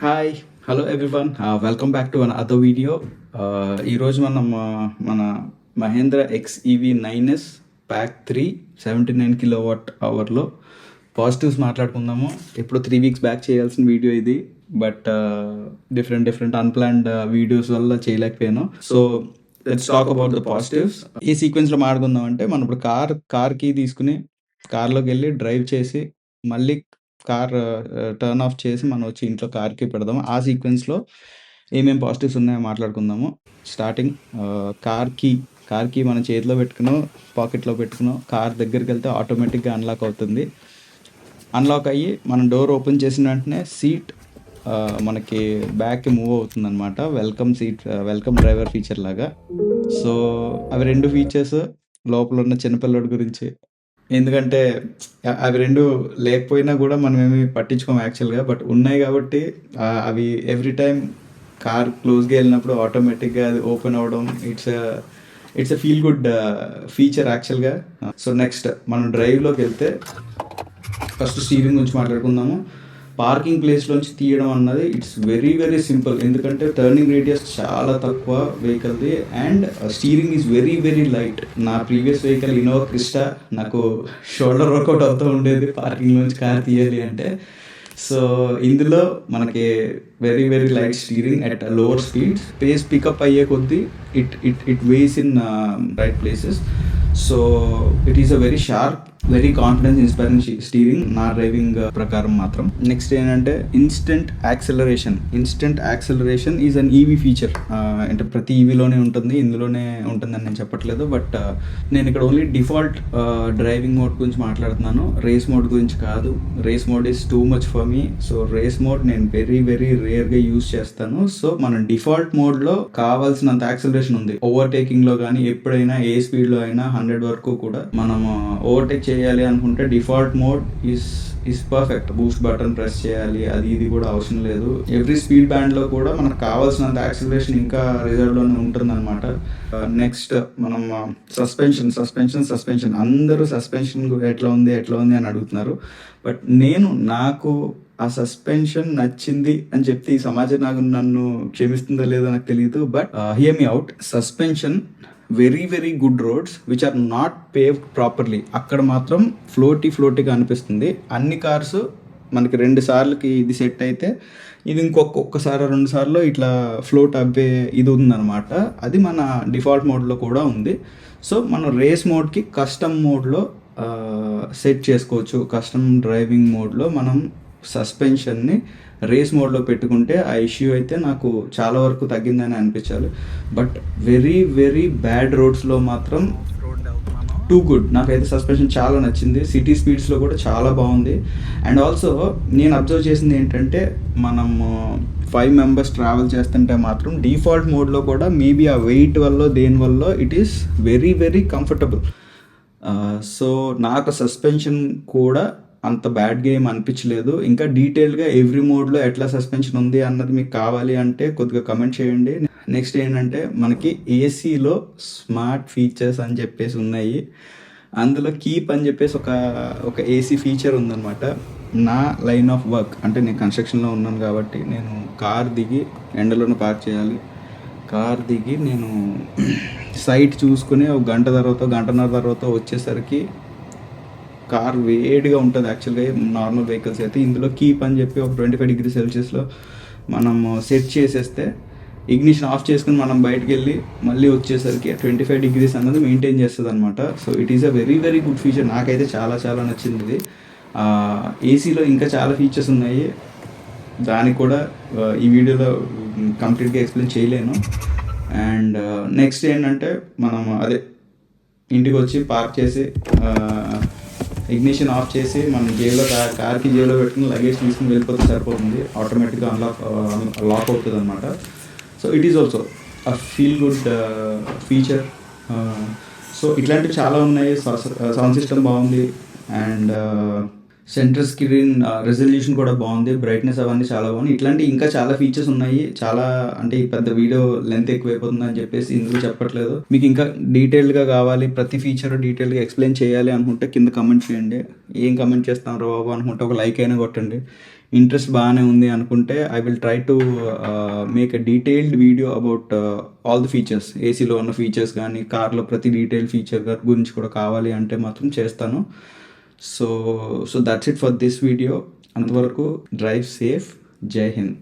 Hi hello everyone welcome back to other video. ఈరోజు మనం మన Mahindra XEV 9S pack 3 79 kilowatt అవర్లో పాజిటివ్స్ మాట్లాడుకుందాము. ఇప్పుడు 3 వీక్స్ బ్యాక్ చేయాల్సిన వీడియో ఇది, బట్ డిఫరెంట్ అన్ప్లాన్డ్ వీడియోస్ వల్ల చేయలేకపోయాను. So let's talk about the positives. ఈ సీక్వెన్స్లో మాట్లాడుకుందాం అంటే మనం ఇప్పుడు కార్ కీ తీసుకుని కార్లోకి వెళ్ళి డ్రైవ్ చేసి మళ్ళీ కార్ టర్న్ ఆఫ్ చేసి మనం వచ్చి ఇంట్లో కార్కి పెడదాము. ఆ సీక్వెన్స్లో ఏమేమి పాజిటివ్స్ ఉన్నాయో మాట్లాడుకుందాము. స్టార్టింగ్ కార్ కీ మన చేతిలో పెట్టుకున్నాం, పాకెట్లో పెట్టుకున్నాం, కార్ దగ్గరికి వెళ్తే ఆటోమేటిక్గా అన్లాక్ అవుతుంది. అన్లాక్ అయ్యి మనం డోర్ ఓపెన్ చేసిన వెంటనే సీట్ మనకి బ్యాక్కి మూవ్ అవుతుంది అనమాట. వెల్కమ్ డ్రైవర్ ఫీచర్ లాగా. సో అవి రెండు ఫీచర్స్ లోపల ఉన్న చిన్నపిల్లడి గురించి, ఎందుకంటే అవి రెండు లేకపోయినా కూడా మనం ఏమి పట్టించుకోము యాక్చువల్గా, బట్ ఉన్నాయి కాబట్టి అవి ఎవ్రీ టైం కార్ క్లోజ్గా వెళ్ళినప్పుడు ఆటోమేటిక్గా అది ఓపెన్ అవ్వడం, it's a feel good feature యాక్చువల్గా. సో నెక్స్ట్ మనం డ్రైవ్లోకి వెళ్తే ఫస్ట్ స్టీరింగ్ గురించి మాట్లాడుకుందాము. పార్కింగ్ ప్లేస్లోంచి తీయడం అన్నది ఇట్స్ వెరీ సింపుల్, ఎందుకంటే టర్నింగ్ రేడియస్ చాలా తక్కువ వెహికల్ది and steering is very light. నా ప్రీవియస్ వెహికల్ ఇన్నోవా క్రిస్టా నాకు షోల్డర్ వర్కౌట్ అవుతూ ఉండేది పార్కింగ్ నుంచి కార్ తీయాలి అంటే. సో ఇందులో మనకి very light steering at lower speeds. Pace pickup అయ్యే కొద్దీ it weighs in right places. So it is a very sharp, very confidence inspiring steering నా డ్రైవింగ్ ప్రకారం మాత్రం. నెక్స్ట్ ఏంటంటే instant acceleration is an EV feature. అంటే ప్రతి ఈవీలోనే ఉంటుంది, ఇందులోనే ఉంటుందని నేను చెప్పట్లేదు, బట్ నేను ఇక్కడ ఓన్లీ డిఫాల్ట్ డ్రైవింగ్ మోడ్ గురించి మాట్లాడుతున్నాను, రేస్ మోడ్ గురించి కాదు. Race mode is too much for me. So race mode నేను వెరీ రేర్గా యూజ్ చేస్తాను. సో మన డిఫాల్ట్ మోడ్లో కావాల్సినంత యాక్సెలరేషన్ ఉంది. ఓవర్టేకింగ్లో కానీ ఎప్పుడైనా ఏ స్పీడ్లో అయినా 100 వరకు కూడా మనం ఓవర్టేక్ చేయాలి అనుకుంటే default mode is perfect. Boost button press చేయాలి, అది ఇది కూడా అవసరం లేదు. ఎవ్రీ స్పీడ్ బ్యాండ్లో కూడా మనకు కావాల్సినంత యాక్సిలరేషన్ ఇంకా రిజర్వ్లోనే ఉంటుంది అనమాట. నెక్స్ట్ మనం సస్పెన్షన్ అందరూ సస్పెన్షన్ ఎట్లా ఉంది అని అడుగుతున్నారు, బట్ నాకు ఆ సస్పెన్షన్ నచ్చింది అని చెప్తే ఈ సమాజం నన్ను క్షమిస్తుందో లేదో నాకు తెలియదు, but hear me out. Suspension very good roads which are not paved properly, అక్కడ మాత్రం ఫ్లోటీగా అనిపిస్తుంది. అన్ని కార్స్ మనకి 2 సార్లకి ఇది సెట్ అయితే ఇది ఒక్కసారి 2 సార్లు ఇట్లా ఫ్లోట్ అవ్వే ఇది ఉందన్నమాట. అది మన డిఫాల్ట్ మోడ్లో కూడా ఉంది. సో మనం రేస్ మోడ్కి కస్టమ్ మోడ్లో సెట్ చేసుకోవచ్చు. కస్టమ్ డ్రైవింగ్ మోడ్లో మనం సస్పెన్షన్ని రేస్ మోడ్లో పెట్టుకుంటే ఆ ఇష్యూ అయితే నాకు చాలా వరకు తగ్గిందని అనిపించాలి. బట్ వెరీ బ్యాడ్ రోడ్స్లో మాత్రం టూ గుడ్. నాకైతే సస్పెన్షన్ చాలా నచ్చింది. సిటీ స్పీడ్స్లో కూడా చాలా బాగుంది. అండ్ ఆల్సో నేను అబ్జర్వ్ చేసింది ఏంటంటే మనం 5 మెంబర్స్ ట్రావెల్ చేస్తుంటే మాత్రం డిఫాల్ట్ మోడ్లో కూడా మేబీ ఆ వెయిట్ వల్ల దేనివల్ల it is very comfortable. So నాకు సస్పెన్షన్ కూడా అంత బ్యాడ్ గేమ్ అనిపించలేదు. ఇంకా డీటెయిల్గా ఎవ్రీ మోడ్లో ఎట్లా సస్పెన్షన్ ఉంది అన్నది మీకు కావాలి అంటే కొద్దిగా కమెంట్ చేయండి. నెక్స్ట్ ఏంటంటే మనకి ఏసీలో స్మార్ట్ ఫీచర్స్ అని చెప్పేసి ఉన్నాయి. అందులో కీప్ అని చెప్పేసి ఒక ఏసీ ఫీచర్ ఉందన్నమాట. నా లైన్ ఆఫ్ వర్క్ అంటే నేను కన్స్ట్రక్షన్లో ఉన్నాను కాబట్టి నేను కార్ దిగి ఎండలోనే పార్క్ చేయాలి. కార్ దిగి నేను సైట్ చూసుకుని ఒక గంటన్నర తర్వాత వచ్చేసరికి కార్ వేడిగా ఉంటుంది యాక్చువల్గా నార్మల్ వెహికల్స్ అయితే. ఇందులో కీప్ అని చెప్పి ఒక 25 డిగ్రీ సెల్సియస్లో మనం సెట్ చేసేస్తే ఇగ్నిషన్ ఆఫ్ చేసుకుని మనం బయటకు వెళ్ళి మళ్ళీ వచ్చేసరికి 25 డిగ్రీస్ అన్నది మెయింటైన్ చేస్తుంది అనమాట. So it is a very good feature. నాకైతే చాలా నచ్చింది ఇది. ఏసీలో ఇంకా చాలా ఫీచర్స్ ఉన్నాయి, దానికి కూడా ఈ వీడియోలో కంప్లీట్గా ఎక్స్ప్లెయిన్ చేయలేను. అండ్ నెక్స్ట్ ఏంటంటే మనం ఇంటికి వచ్చి పార్క్ చేసి ఇగ్నిషన్ ఆఫ్ చేసి మనం కార్కి జేబులో పెట్టుకుని లగేజ్ తీసుకుని వెళ్ళిపోతే సరిపోతుంది. ఆటోమేటిక్గా లాక్ అవుతుంది అనమాట. So it is also a feel good feature. So ఇట్లాంటివి చాలా ఉన్నాయి. సౌండ్ సిస్టమ్ బాగుంది అండ్ సెంటర్ స్క్రీన్ రెజల్యూషన్ కూడా బాగుంది, బ్రైట్నెస్ అవన్నీ చాలా బాగుంది. ఇట్లాంటి ఇంకా చాలా ఫీచర్స్ ఉన్నాయి. చాలా అంటే ఈ పెద్ద వీడియో లెంత్ ఎక్కువైపోతుంది అని చెప్పేసి ఇందులో చెప్పట్లేదు. మీకు ఇంకా డీటెయిల్గా కావాలి, ప్రతి ఫీచర్ డీటెయిల్గా ఎక్స్ప్లెయిన్ చేయాలి అనుకుంటే కింద కమెంట్ చేయండి. ఏం కమెంట్ చేస్తాం రా బాబు అనుకుంటే ఒక లైక్ అయినా కొట్టండి. ఇంట్రెస్ట్ బాగానే ఉంది అనుకుంటే I will try to make a detailed video about all the features, ఏసీలో ఉన్న ఫీచర్స్ కానీ కార్లో ప్రతి డీటెయిల్ ఫీచర్ గురించి కూడా కావాలి అంటే మాత్రం చేస్తాను. So that's it for this video. అంతవరకు డ్రైవ్ సేఫ్. జై హింద్.